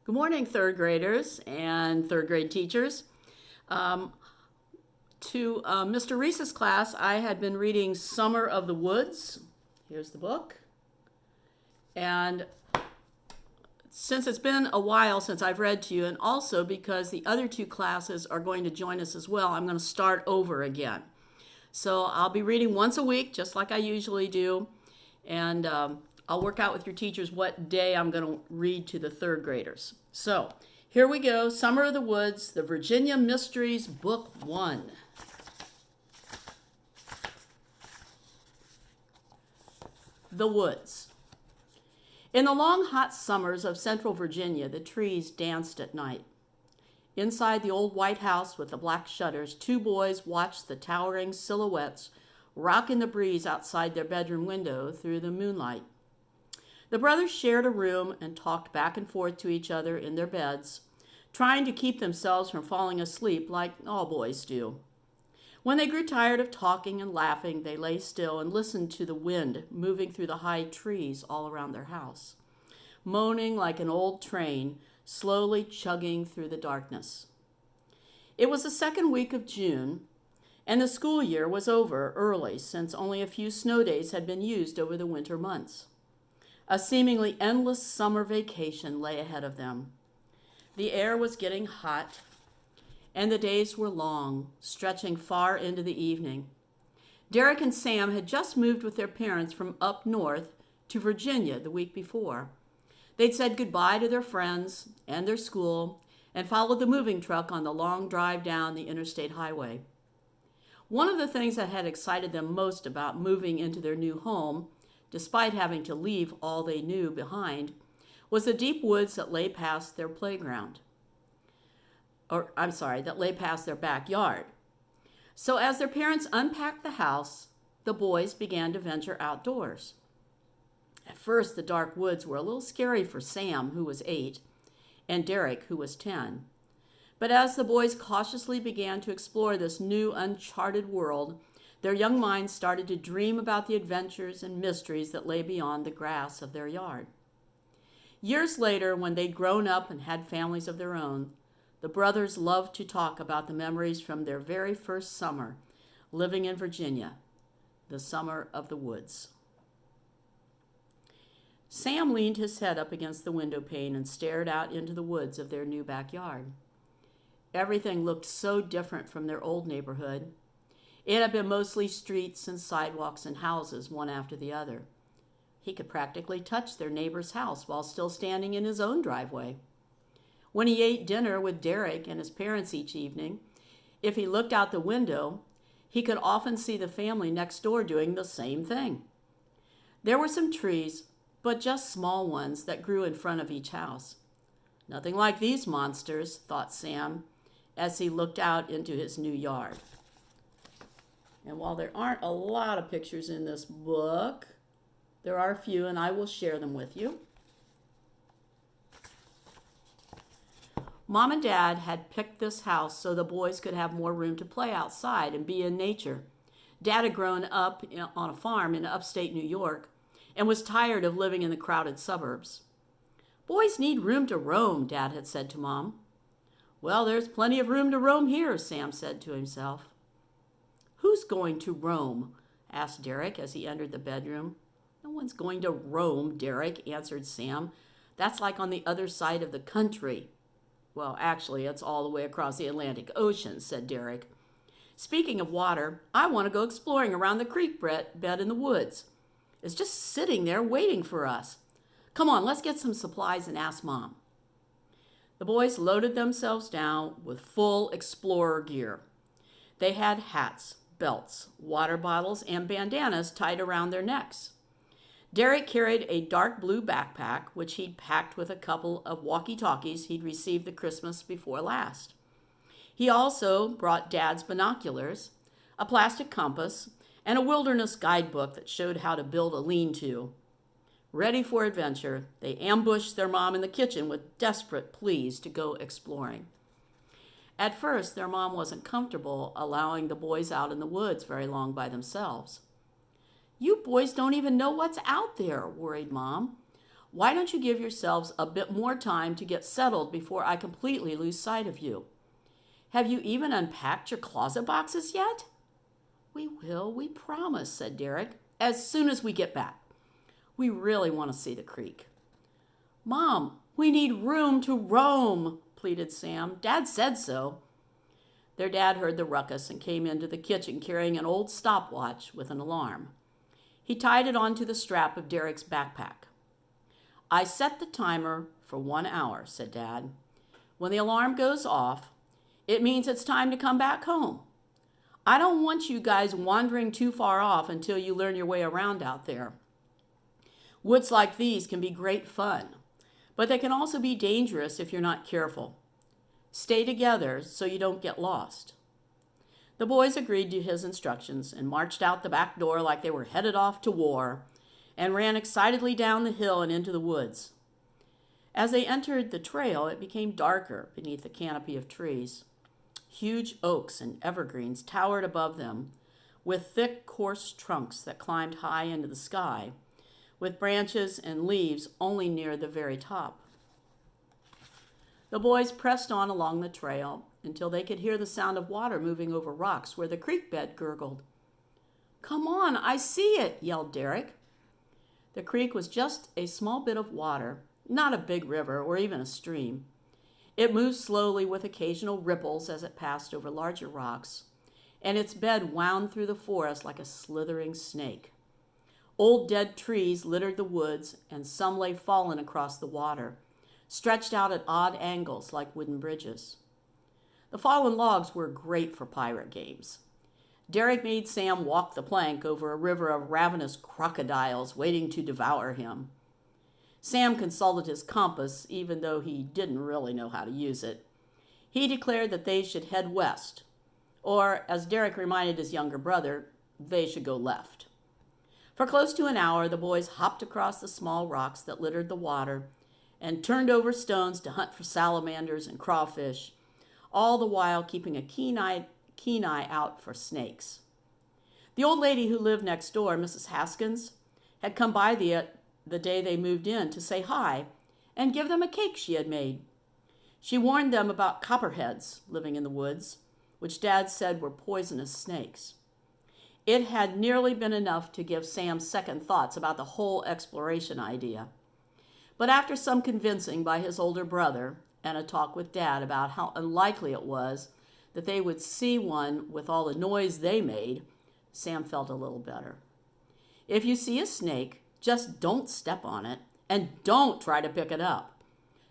Good morning, third graders and third grade teachers. Um, to Mr. Reese's class, I had been reading Summer of the Woods. Here's the book. And since it's been a while since I've read to you, and also because the other two classes are going to join us as well, I'm going to start over again. So I'll be reading once a week, just like I usually do. And I'll work out with your teachers what day I'm going to read to the third graders. So here we go. Summer of the Woods, The Virginia Mysteries, Book 1. The Woods. In the long hot summers of central Virginia, the trees danced at night. Inside the old white house with the black shutters, two boys watched the towering silhouettes rock in the breeze outside their bedroom window through the moonlight. The brothers shared a room and talked back and forth to each other in their beds, trying to keep themselves from falling asleep like all boys do. When they grew tired of talking and laughing, they lay still and listened to the wind moving through the high trees all around their house, moaning like an old train slowly chugging through the darkness. It was the second week of June, and the school year was over early since only a few snow days had been used over the winter months. A seemingly endless summer vacation lay ahead of them. The air was getting hot, and the days were long, stretching far into the evening. Derek and Sam had just moved with their parents from up north to Virginia the week before. They'd said goodbye to their friends and their school and followed the moving truck on the long drive down the interstate highway. One of the things that had excited them most about moving into their new home, despite having to leave all they knew behind, was the deep woods that lay past their playground. That lay past their backyard. So as their parents unpacked the house, the boys began to venture outdoors. At first, the dark woods were a little scary for Sam, who was 8, and Derek, who was 10. But as the boys cautiously began to explore this new, uncharted world, their young minds started to dream about the adventures and mysteries that lay beyond the grass of their yard. Years later, when they'd grown up and had families of their own, the brothers loved to talk about the memories from their very first summer living in Virginia, the summer of the woods. Sam leaned his head up against the window pane and stared out into the woods of their new backyard. Everything looked so different from their old neighborhood. It had been mostly streets and sidewalks and houses, one after the other. He could practically touch their neighbor's house while still standing in his own driveway. When he ate dinner with Derek and his parents each evening, if he looked out the window, he could often see the family next door doing the same thing. There were some trees, but just small ones that grew in front of each house. Nothing like these monsters, thought Sam, as he looked out into his new yard. And while there aren't a lot of pictures in this book, there are a few, and I will share them with you. Mom and Dad had picked this house so the boys could have more room to play outside and be in nature. Dad had grown up on a farm in upstate New York and was tired of living in the crowded suburbs. Boys need room to roam, Dad had said to Mom. Well, there's plenty of room to roam here, Sam said to himself. Who's going to roam? Asked Derek as he entered the bedroom. No one's going to roam, Derek, answered Sam. That's like on the other side of the country. Well, actually, it's all the way across the Atlantic Ocean, said Derek. Speaking of water, I want to go exploring around the creek bed in the woods. It's just sitting there waiting for us. Come on, let's get some supplies and ask Mom. The boys loaded themselves down with full explorer gear. They had hats, belts, water bottles, and bandanas tied around their necks. Derek carried a dark blue backpack, which he'd packed with a couple of walkie-talkies he'd received the Christmas before last. He also brought Dad's binoculars, a plastic compass, and a wilderness guidebook that showed how to build a lean-to. Ready for adventure, they ambushed their mom in the kitchen with desperate pleas to go exploring. At first, their mom wasn't comfortable allowing the boys out in the woods very long by themselves. You boys don't even know what's out there, worried Mom. Why don't you give yourselves a bit more time to get settled before I completely lose sight of you? Have you even unpacked your closet boxes yet? We will, we promise, said Derek, as soon as we get back. We really want to see the creek. Mom, we need room to roam, pleaded Sam. Dad said so. Their dad heard the ruckus and came into the kitchen carrying an old stopwatch with an alarm. He tied it onto the strap of Derek's backpack. I set the timer for 1 hour, said Dad. When the alarm goes off, it means it's time to come back home. I don't want you guys wandering too far off until you learn your way around out there. Woods like these can be great fun, but they can also be dangerous if you're not careful. Stay together so you don't get lost. The boys agreed to his instructions and marched out the back door like they were headed off to war and ran excitedly down the hill and into the woods. As they entered the trail, it became darker beneath the canopy of trees. Huge oaks and evergreens towered above them, with thick, coarse trunks that climbed high into the sky, with branches and leaves only near the very top. The boys pressed on along the trail until they could hear the sound of water moving over rocks where the creek bed gurgled. Come on, I see it, yelled Derek. The creek was just a small bit of water, not a big river or even a stream. It moved slowly with occasional ripples as it passed over larger rocks, and its bed wound through the forest like a slithering snake. Old dead trees littered the woods, and some lay fallen across the water, stretched out at odd angles like wooden bridges. The fallen logs were great for pirate games. Derek made Sam walk the plank over a river of ravenous crocodiles waiting to devour him. Sam consulted his compass, even though he didn't really know how to use it. He declared that they should head west, or, as Derek reminded his younger brother, they should go left. For close to an hour, the boys hopped across the small rocks that littered the water and turned over stones to hunt for salamanders and crawfish, all the while keeping a keen eye out for snakes. The old lady who lived next door, Mrs. Haskins, had come by the day they moved in to say hi and give them a cake she had made. She warned them about copperheads living in the woods, which Dad said were poisonous snakes. It had nearly been enough to give Sam second thoughts about the whole exploration idea. But after some convincing by his older brother and a talk with Dad about how unlikely it was that they would see one with all the noise they made, Sam felt a little better. If you see a snake, just don't step on it and don't try to pick it up.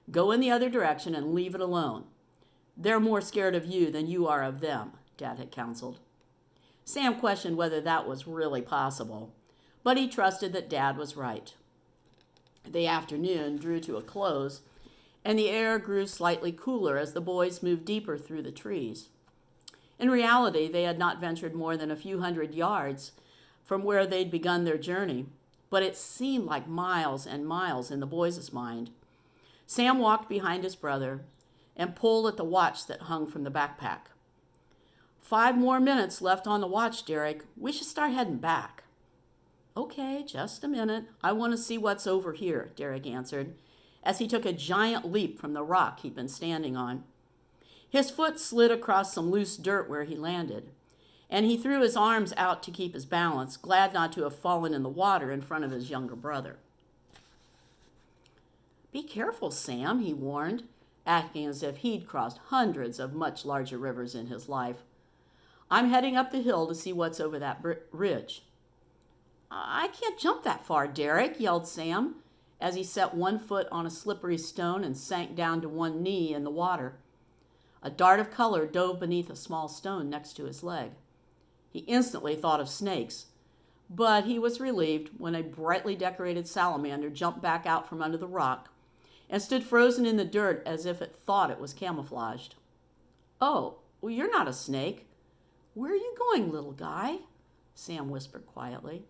Go in the other direction and leave it alone. They're more scared of you than you are of them, Dad had counseled. Sam questioned whether that was really possible, but he trusted that Dad was right. The afternoon drew to a close, and the air grew slightly cooler as the boys moved deeper through the trees. In reality, they had not ventured more than a few hundred yards from where they'd begun their journey, but it seemed like miles and miles in the boys' mind. Sam walked behind his brother and pulled at the watch that hung from the backpack. 5 more minutes left on the watch, Derek. We should start heading back. Okay, just a minute. I want to see what's over here, Derek answered, as he took a giant leap from the rock he'd been standing on. His foot slid across some loose dirt where he landed, and he threw his arms out to keep his balance, glad not to have fallen in the water in front of his younger brother. Be careful, Sam, he warned, acting as if he'd crossed hundreds of much larger rivers in his life. I'm heading up the hill to see what's over that ridge. I can't jump that far, Derek, yelled Sam, as he set one foot on a slippery stone and sank down to one knee in the water. A dart of color dove beneath a small stone next to his leg. He instantly thought of snakes, but he was relieved when a brightly decorated salamander jumped back out from under the rock and stood frozen in the dirt as if it thought it was camouflaged. Oh, well, you're not a snake. Where are you going, little guy? Sam whispered quietly.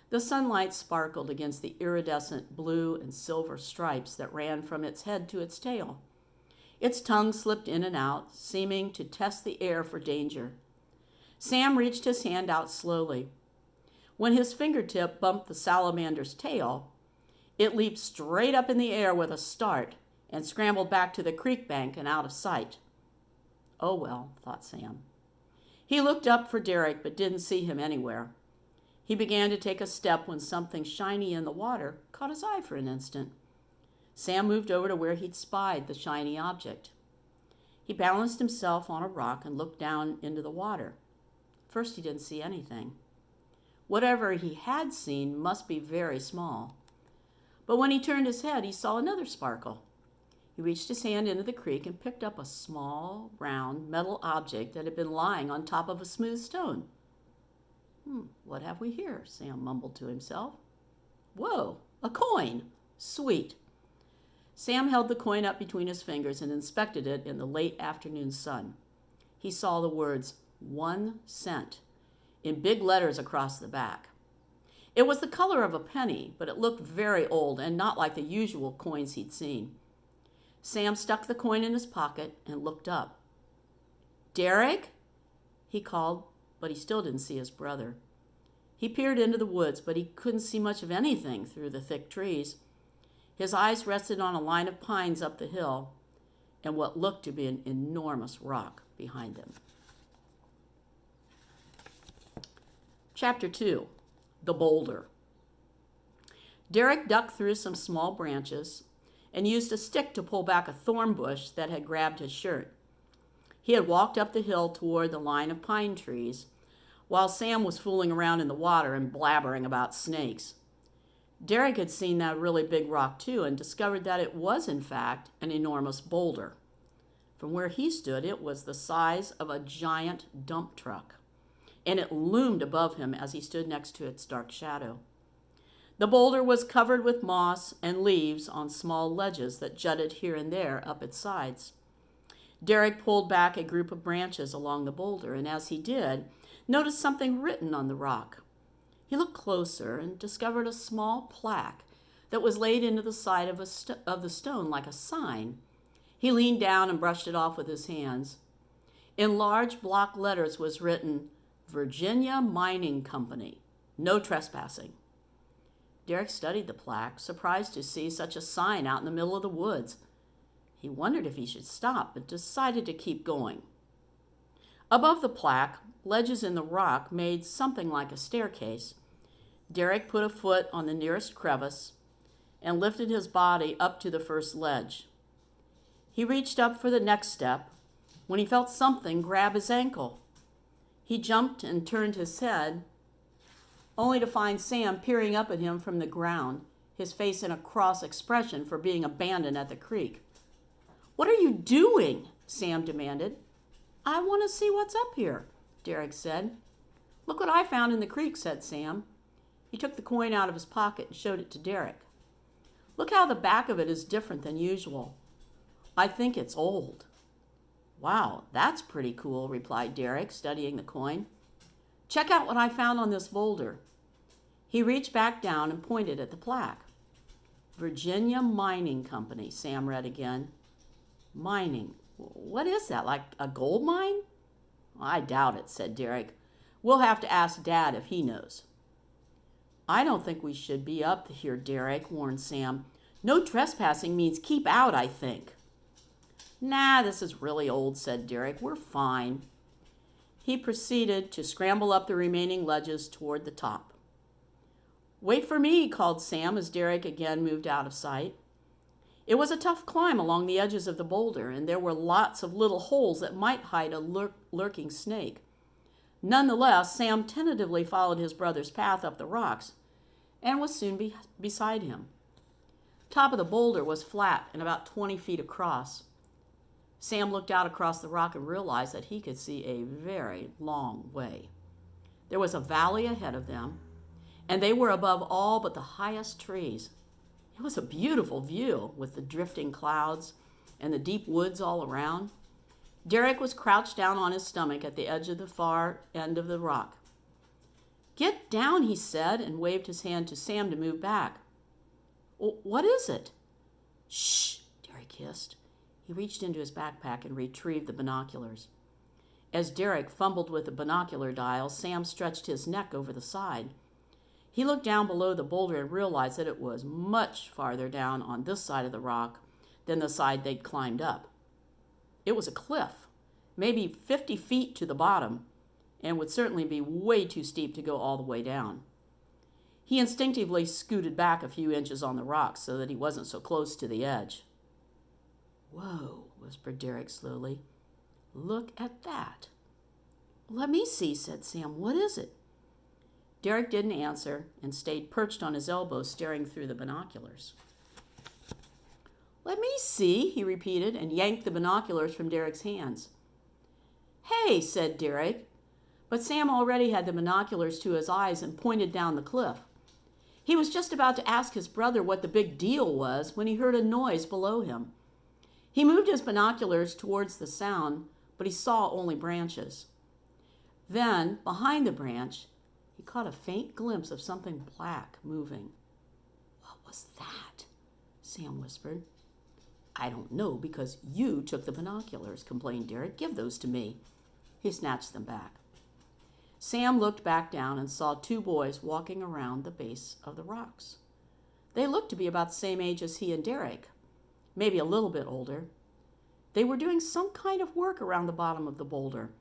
The sunlight sparkled against the iridescent blue and silver stripes that ran from its head to its tail. Its tongue slipped in and out, seeming to test the air for danger. Sam reached his hand out slowly. When his fingertip bumped the salamander's tail, It leaped straight up in the air with a start and scrambled back to the creek bank and out of sight. Oh well, thought Sam. He looked up for Derek but didn't see him anywhere. He began to take a step when something shiny in the water caught his eye for an instant. Sam moved over to where he'd spied the shiny object. He balanced himself on a rock and looked down into the water. First, he didn't see anything. Whatever he had seen must be very small. But when he turned his head, he saw another sparkle. He reached his hand into the creek and picked up a small, round, metal object that had been lying on top of a smooth stone. What have we here? Sam mumbled to himself. Whoa, a coin! Sweet. Sam held the coin up between his fingers and inspected it in the late afternoon sun. He saw the words 1 cent in big letters across the back. It was the color of a penny, but it looked very old and not like the usual coins he'd seen. Sam stuck the coin in his pocket and looked up. Derek? He called, but he still didn't see his brother. He peered into the woods, but he couldn't see much of anything through the thick trees. His eyes rested on a line of pines up the hill and what looked to be an enormous rock behind them. Chapter 2, The Boulder. Derek ducked through some small branches and used a stick to pull back a thorn bush that had grabbed his shirt. He had walked up the hill toward the line of pine trees while Sam was fooling around in the water and blabbering about snakes. Derek had seen that really big rock too and discovered that it was in fact an enormous boulder. From where he stood, it was the size of a giant dump truck, and it loomed above him as he stood next to its dark shadow. The boulder was covered with moss and leaves on small ledges that jutted here and there up its sides. Derek pulled back a group of branches along the boulder, and as he did, noticed something written on the rock. He looked closer and discovered a small plaque that was laid into the side of the stone like a sign. He leaned down and brushed it off with his hands. In large block letters was written, Virginia Mining Company, no trespassing. Derek studied the plaque, surprised to see such a sign out in the middle of the woods. He wondered if he should stop, but decided to keep going. Above the plaque, ledges in the rock made something like a staircase. Derek put a foot on the nearest crevice and lifted his body up to the first ledge. He reached up for the next step when he felt something grab his ankle. He jumped and turned his head, only to find Sam peering up at him from the ground, his face in a cross expression for being abandoned at the creek. "What are you doing?" Sam demanded. "I want to see what's up here," Derek said. "Look what I found in the creek," said Sam. He took the coin out of his pocket and showed it to Derek. "Look how the back of it is different than usual. I think it's old." "Wow, that's pretty cool," replied Derek, studying the coin. "Check out what I found on this boulder." He reached back down and pointed at the plaque. Virginia Mining Company, Sam read again. Mining. What is that, like a gold mine? "I doubt it," said Derek. "We'll have to ask Dad if he knows." "I don't think we should be up here, Derek," warned Sam. "No trespassing means keep out, I think." "Nah, this is really old," said Derek. "We're fine." He proceeded to scramble up the remaining ledges toward the top. "Wait for me," called Sam as Derek again moved out of sight. It was a tough climb along the edges of the boulder, and there were lots of little holes that might hide a lurking snake. Nonetheless, Sam tentatively followed his brother's path up the rocks and was soon beside him. Top of the boulder was flat and about 20 feet across. Sam looked out across the rock and realized that he could see a very long way. There was a valley ahead of them, and they were above all but the highest trees. It was a beautiful view with the drifting clouds and the deep woods all around. Derek was crouched down on his stomach at the edge of the far end of the rock. "Get down," he said, and waved his hand to Sam to move back. "What is it?" "Shh," Derek hissed. He reached into his backpack and retrieved the binoculars. As Derek fumbled with the binocular dial, Sam stretched his neck over the side. He looked down below the boulder and realized that it was much farther down on this side of the rock than the side they'd climbed up. It was a cliff, maybe 50 feet to the bottom, and would certainly be way too steep to go all the way down. He instinctively scooted back a few inches on the rocks so that he wasn't so close to the edge. "Whoa," whispered Derek slowly. "Look at that." "Let me see," said Sam. "What is it?" Derek didn't answer and stayed perched on his elbow staring through the binoculars. "Let me see," he repeated and yanked the binoculars from Derek's hands. "Hey," said Derek, but Sam already had the binoculars to his eyes and pointed down the cliff. He was just about to ask his brother what the big deal was when he heard a noise below him. He moved his binoculars towards the sound, but he saw only branches. Then, behind the branch, he caught a faint glimpse of something black moving. "What was that?" Sam whispered. "I don't know because you took the binoculars," complained Derek. "Give those to me." He snatched them back. Sam looked back down and saw two boys walking around the base of the rocks. They looked to be about the same age as he and Derek, maybe a little bit older. They were doing some kind of work around the bottom of the boulder.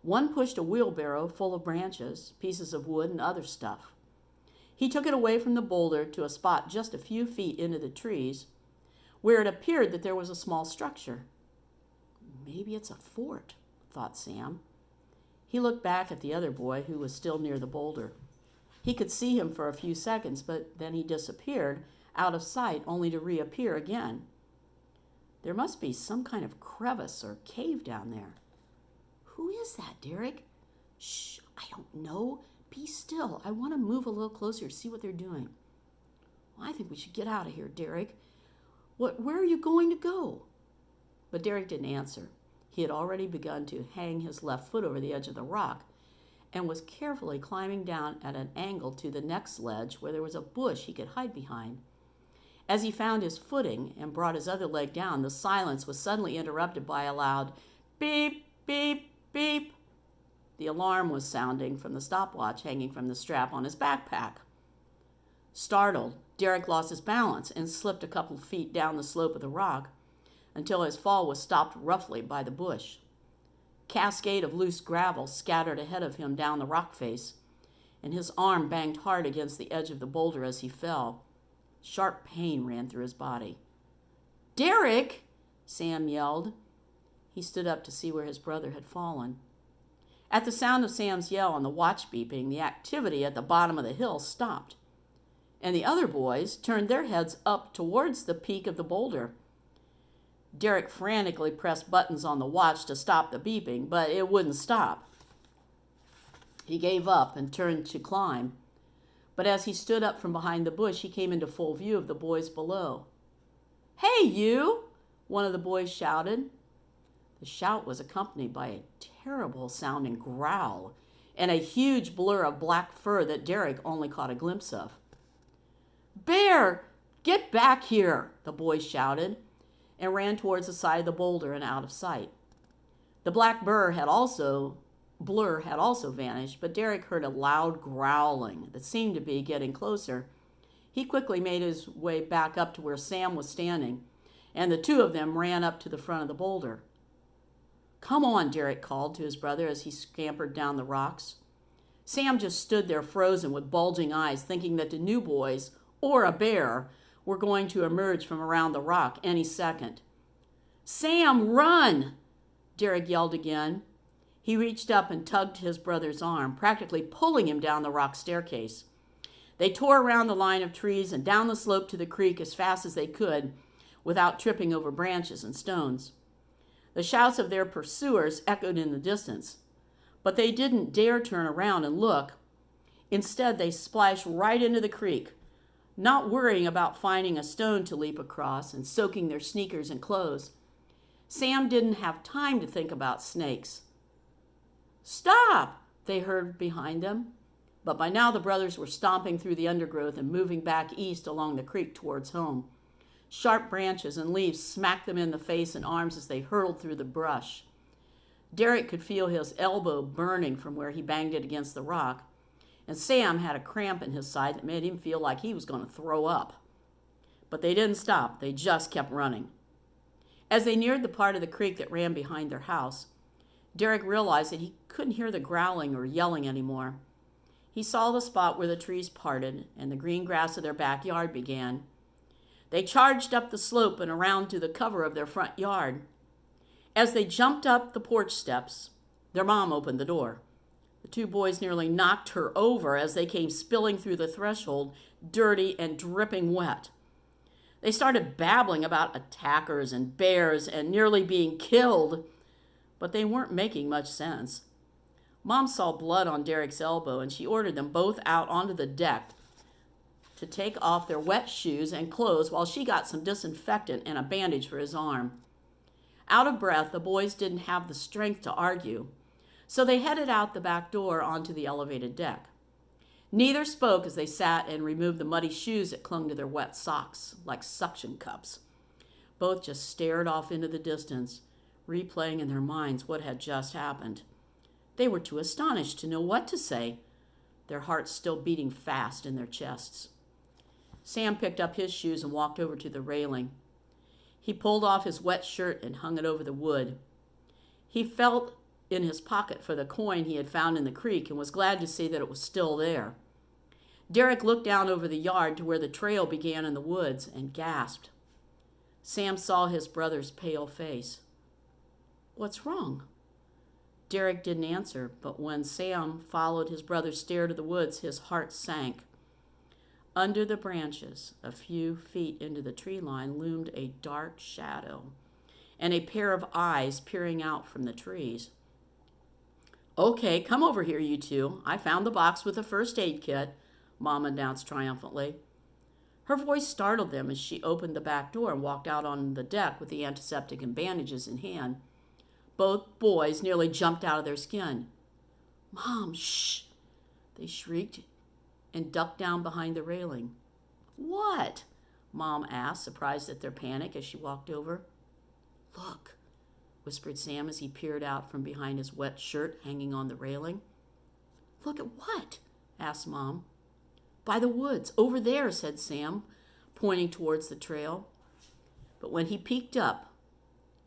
One pushed a wheelbarrow full of branches, pieces of wood, and other stuff. He took it away from the boulder to a spot just a few feet into the trees, where it appeared that there was a small structure. "Maybe it's a fort," thought Sam. He looked back at the other boy, who was still near the boulder. He could see him for a few seconds, but then he disappeared out of sight, only to reappear again. There must be some kind of crevice or cave down there. "Who is that, Derek?" "Shh, I don't know. Be still. I want to move a little closer to see what they're doing." "Well, I think we should get out of here, Derek. Where are you going to go?" But Derek didn't answer. He had already begun to hang his left foot over the edge of the rock and was carefully climbing down at an angle to the next ledge where there was a bush he could hide behind. As he found his footing and brought his other leg down, the silence was suddenly interrupted by a loud beep, beep, beep. The alarm was sounding from the stopwatch hanging from the strap on his backpack. Startled, Derek lost his balance and slipped a couple of feet down the slope of the rock until his fall was stopped roughly by the bush. A cascade of loose gravel scattered ahead of him down the rock face, and his arm banged hard against the edge of the boulder as he fell. Sharp pain ran through his body. "Derek!" Sam yelled. He stood up to see where his brother had fallen. At the sound of Sam's yell and the watch beeping, the activity at the bottom of the hill stopped, and the other boys turned their heads up towards the peak of the boulder. Derek frantically pressed buttons on the watch to stop the beeping, but it wouldn't stop. He gave up and turned to climb, but as he stood up from behind the bush, he came into full view of the boys below. "Hey, you!" one of the boys shouted. The shout was accompanied by a terrible-sounding growl and a huge blur of black fur that Derek only caught a glimpse of. "Bear, get back here!" the boys shouted, and ran towards the side of the boulder and out of sight. The black blur had also vanished, but Derek heard a loud growling that seemed to be getting closer. He quickly made his way back up to where Sam was standing, and the two of them ran up to the front of the boulder. "Come on," Derek called to his brother as he scampered down the rocks. Sam just stood there frozen with bulging eyes, thinking that the new boys, or a bear, were going to emerge from around the rock any second. "Sam, run!" Derek yelled again. He reached up and tugged his brother's arm, practically pulling him down the rock staircase. They tore around the line of trees and down the slope to the creek as fast as they could, without tripping over branches and stones. The shouts of their pursuers echoed in the distance, but they didn't dare turn around and look. Instead, they splashed right into the creek, not worrying about finding a stone to leap across and soaking their sneakers and clothes. Sam didn't have time to think about snakes. "Stop!" they heard behind them. But by now the brothers were stomping through the undergrowth and moving back east along the creek towards home. Sharp branches and leaves smacked them in the face and arms as they hurtled through the brush. Derek could feel his elbow burning from where he banged it against the rock, and Sam had a cramp in his side that made him feel like he was going to throw up. But they didn't stop. They just kept running. As they neared the part of the creek that ran behind their house, Derek realized that he couldn't hear the growling or yelling anymore. He saw the spot where the trees parted and the green grass of their backyard began. They charged up the slope and around to the cover of their front yard. As they jumped up the porch steps, their mom opened the door. The two boys nearly knocked her over as they came spilling through the threshold, dirty and dripping wet. They started babbling about attackers and bears and nearly being killed, but they weren't making much sense. Mom saw blood on Derek's elbow, and she ordered them both out onto the deck to take off their wet shoes and clothes while she got some disinfectant and a bandage for his arm. Out of breath, the boys didn't have the strength to argue, so they headed out the back door onto the elevated deck. Neither spoke as they sat and removed the muddy shoes that clung to their wet socks like suction cups. Both just stared off into the distance, replaying in their minds what had just happened. They were too astonished to know what to say, their hearts still beating fast in their chests. Sam picked up his shoes and walked over to the railing. He pulled off his wet shirt and hung it over the wood. He felt in his pocket for the coin he had found in the creek and was glad to see that it was still there. Derek looked down over the yard to where the trail began in the woods and gasped. Sam saw his brother's pale face. "What's wrong?" Derek didn't answer, but when Sam followed his brother's stare to the woods, his heart sank. Under the branches, a few feet into the tree line, loomed a dark shadow and a pair of eyes peering out from the trees. "Okay, come over here, you two. I found the box with the first aid kit," Mom announced triumphantly. Her voice startled them as she opened the back door and walked out on the deck with the antiseptic and bandages in hand. Both boys nearly jumped out of their skin. "Mom, shh!" they shrieked and ducked down behind the railing. "What?" Mom asked, surprised at their panic as she walked over. "Look," whispered Sam as he peered out from behind his wet shirt hanging on the railing. "Look at what?" asked Mom. "By the woods, over there," said Sam, pointing towards the trail. But when he peeked up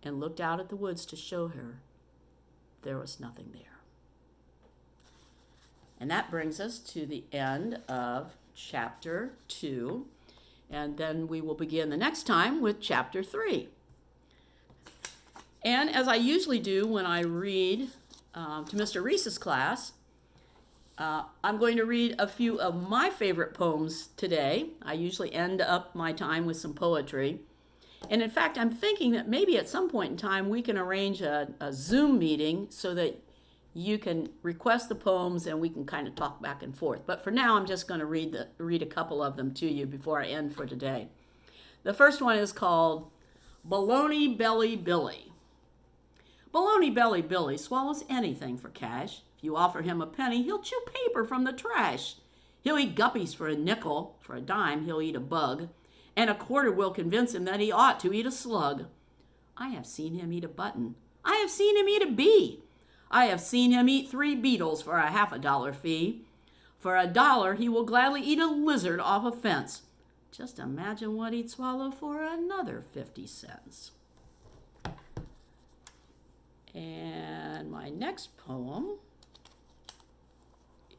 and looked out at the woods to show her, there was nothing there. And that brings us to the end of chapter 2. And then we will begin the next time with chapter 3. And as I usually do when I read to Mr. Reese's class, I'm going to read a few of my favorite poems today. I usually end up my time with some poetry. And in fact, I'm thinking that maybe at some point in time we can arrange a Zoom meeting so that you can request the poems and we can kind of talk back and forth. But for now, I'm just going to read a couple of them to you before I end for today. The first one is called Baloney Belly Billy. Baloney Belly Billy swallows anything for cash. If you offer him a penny, he'll chew paper from the trash. He'll eat guppies for a nickel. For a dime, he'll eat a bug. And a quarter will convince him that he ought to eat a slug. I have seen him eat a button. I have seen him eat a bee. I have seen him eat 3 beetles for a $50 fee. For $1, he will gladly eat a lizard off a fence. Just imagine what he'd swallow for another 50 cents. And my next poem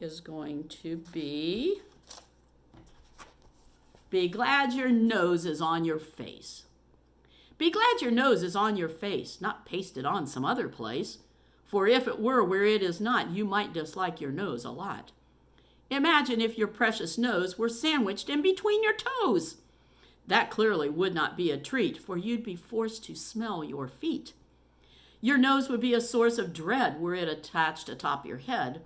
is going to be Glad Your Nose is on Your Face. Be glad your nose is on your face, not pasted on some other place. For if it were where it is not, you might dislike your nose a lot. Imagine if your precious nose were sandwiched in between your toes. That clearly would not be a treat, for you'd be forced to smell your feet. Your nose would be a source of dread were it attached atop your head.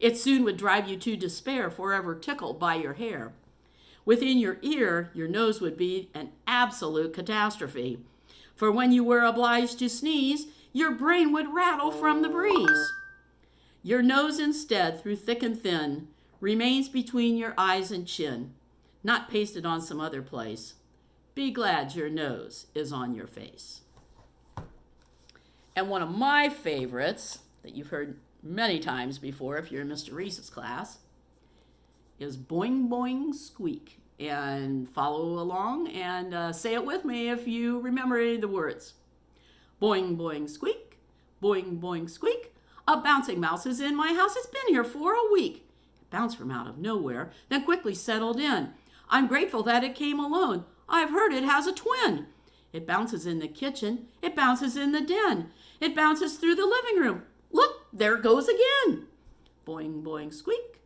It soon would drive you to despair, forever tickled by your hair. Within your ear, your nose would be an absolute catastrophe. For when you were obliged to sneeze, your brain would rattle from the breeze. Your nose instead, through thick and thin, remains between your eyes and chin, not pasted on some other place. Be glad your nose is on your face. And one of my favorites that you've heard many times before if you're in Mr. Reese's class is Boing Boing Squeak. And follow along and say it with me if you remember the words. Boing Boing Squeak, boing boing squeak. A bouncing mouse is in my house. It's been here for a week. It bounced from out of nowhere, then quickly settled in. I'm grateful that it came alone. I've heard it has a twin. It bounces in the kitchen. It bounces in the den. It bounces through the living room. Look, there it goes again. Boing, boing, squeak.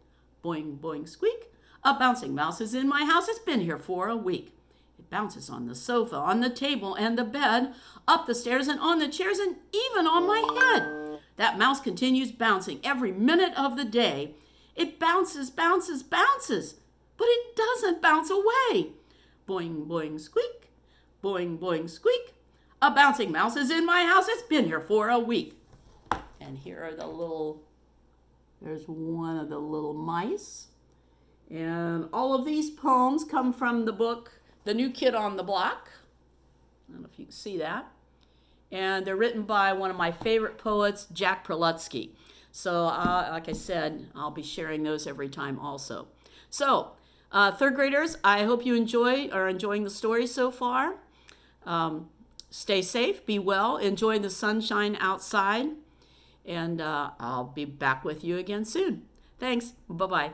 Boing, boing, squeak. A bouncing mouse is in my house. It's been here for a week. It bounces on the sofa, on the table and the bed, up the stairs and on the chairs and even on my head. That mouse continues bouncing every minute of the day. It bounces, bounces, bounces, but it doesn't bounce away. Boing, boing, squeak. Boing, boing, squeak. A bouncing mouse is in my house. It's been here for a week. And here are there's one of the little mice. And all of these poems come from the book, The New Kid on the Block. I don't know if you can see that. And they're written by one of my favorite poets, Jack Prelutsky. So, like I said, I'll be sharing those every time also. So, third graders, I hope you are enjoying the story so far. Stay safe, be well, enjoy the sunshine outside, and I'll be back with you again soon. Thanks. Bye-bye.